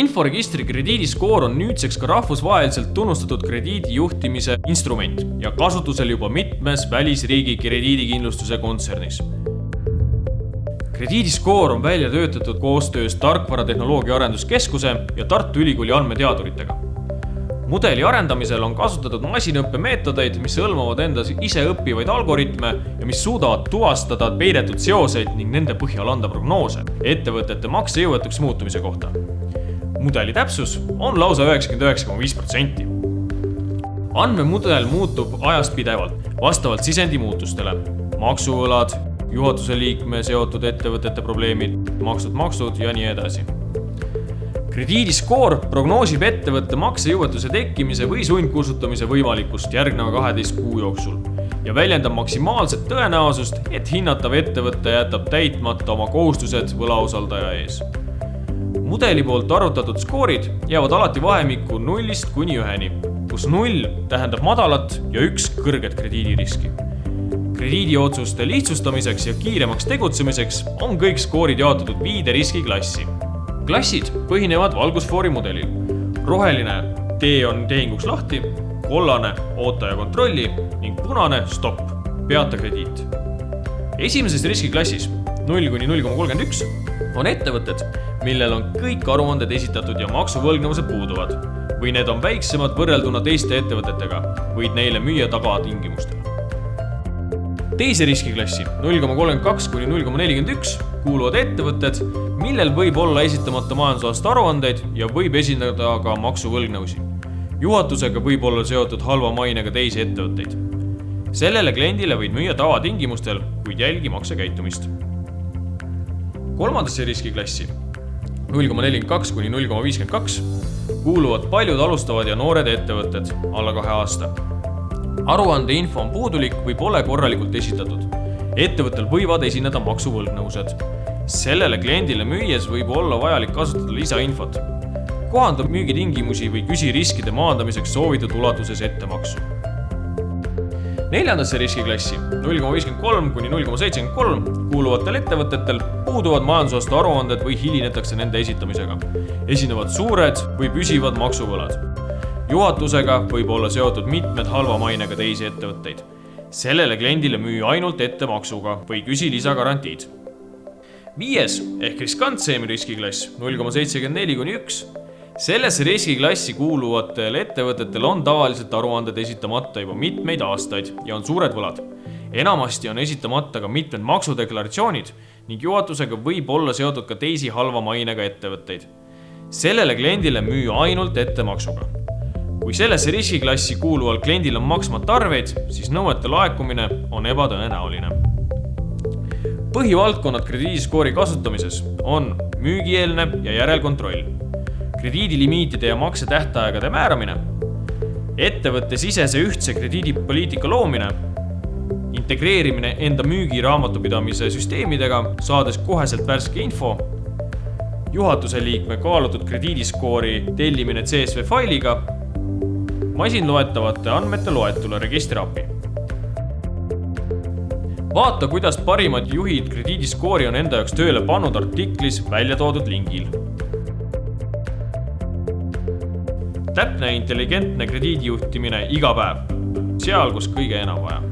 Inforegistri krediidiskoor on nüüdseks ka rahvusvaheliselt tunnustatud krediidijuhtimise instrument ja kasutusel juba mitmes välisriigi krediidikindlustuse kontsernis. Krediidiskoor on välja töötatud koostöös Tarkvaratehnoloogia Arenduskeskuse ja Tartu Ülikooli andmeteaduritega. Mudeli arendamisel on kasutatud masinõppemeetodeid, mis hõlmavad endas iseõppivaid algoritme ja mis suudavad tuvastada peidetud seoseid ning nende põhjal anda prognoose ettevõtete maksejõuetuks muutumise kohta. Mudeli täpsus on lausa 99,5%. Andmemudel muutub ajas pidevalt vastavalt sisendi muutustele, maksuvõlad, juhatuse liikme seotud ettevõtete probleemid, maksud ja nii edasi. Krediidiskoor prognoosib ettevõtte maksejõuetuse tekkimise või sundkustutamise võimalikkust järgneva 12 kuu jooksul ja väljendab maksimaalset tõenäosust, et hinnatav ettevõte jätab täitmata oma kohustused võlausaldaja ees. Mudeli poolt arvutatud skoorid jäävad alati vahemikku 0 kuni 1, kus 0 tähendab madalat ja 1 kõrget krediidiriski. Krediidiotsuste lihtsustamiseks ja kiiremaks tegutsemiseks on kõik skoorid jaotatud 5 riskiklassi. Klassid põhinevad valgusfoori mudelil. Roheline tee on tehinguks lahti, kollane oota ja kontrolli ning punane stopp, peata krediit. Esimeses riskiklassis 0 kuni 0,31 on ettevõtted, millel on kõik aruanded esitatud ja maksuvõlgnevused puuduvad või need on väiksemad võrrelduna teiste ettevõtetega, võid neile müüa tagatingimustel. Teise riskiklassi 0,32 kuni 0,41 kuuluvad ettevõtted, millel võib olla esitamata majandusaasta aruandeid ja võib esindada ka maksuvõlgnevusi. Juhatusega võib olla seotud halva mainega teisi ettevõtteid. Sellele kliendile võid müüa tavatingimustel, kuid jälgi maksekäitumist. Kolmandasse riskiklassi 0,42 kuni 0,52 kuuluvad paljud alustavad ja noored ettevõtted alla 2 aasta. Aruande info on puudulik või pole korralikult esitatud. Ettevõttel võivad esineda maksuvõlgnevused. Sellele kliendile müües võib olla vajalik kasutada lisainfot. Kohanda müügitingimusi või küsi riskide maandamiseks soovitud ulatuses ettemaksu. Neljandasse riskiklassi 0,53 kuni 0,73 kuuluvatel ettevõtetel puuduvad majandusaasta aruanded või hilinetakse nende esitamisega. Esinevad suured või püsivad maksuvõlad. Juhatusega võib olla seotud mitmed halva mainega teisi ettevõtteid. Sellele kliendile müü ainult ettemaksuga või küsi lisagarantiid. 5. ehk riskantseem riskiklass 0,74 kuni 1. Sellesse riskiklassi kuuluvatel ettevõtetel on tavaliselt aruanded esitamata juba mitmeid aastaid ja on suured võlad. Enamasti on esitamata ka mitmed maksudeklaratsioonid ning juhatusega võib olla seotud ka teisi halva mainega ettevõtteid. Sellele kliendile müü ainult ettemaksuga. Kui sellesse riskiklassi kuuluval kliendil on maksmata arveid, siis nõuete laekumine on ebatõenäoline. Põhivaldkonnad krediidiskoori kasutamises on müügieelne ja järelkontroll, krediidilimiitide ja maksetähtaegade määramine, ettevõtte sisese ühtse krediidipoliitika loomine, integreerimine enda müügiraamatupidamise süsteemidega, saades koheselt värske info, juhatuse liikme kaalutud krediidiskoori tellimine CSV failiga, masinloetavate andmete loetule registriapi. Vaata, kuidas parimad juhid krediidiskoori on enda jaoks tööle pannud artiklis välja toodud lingil. Täpne ja intelligentne krediidijuhtimine iga päev, seal kus kõige enam vaja.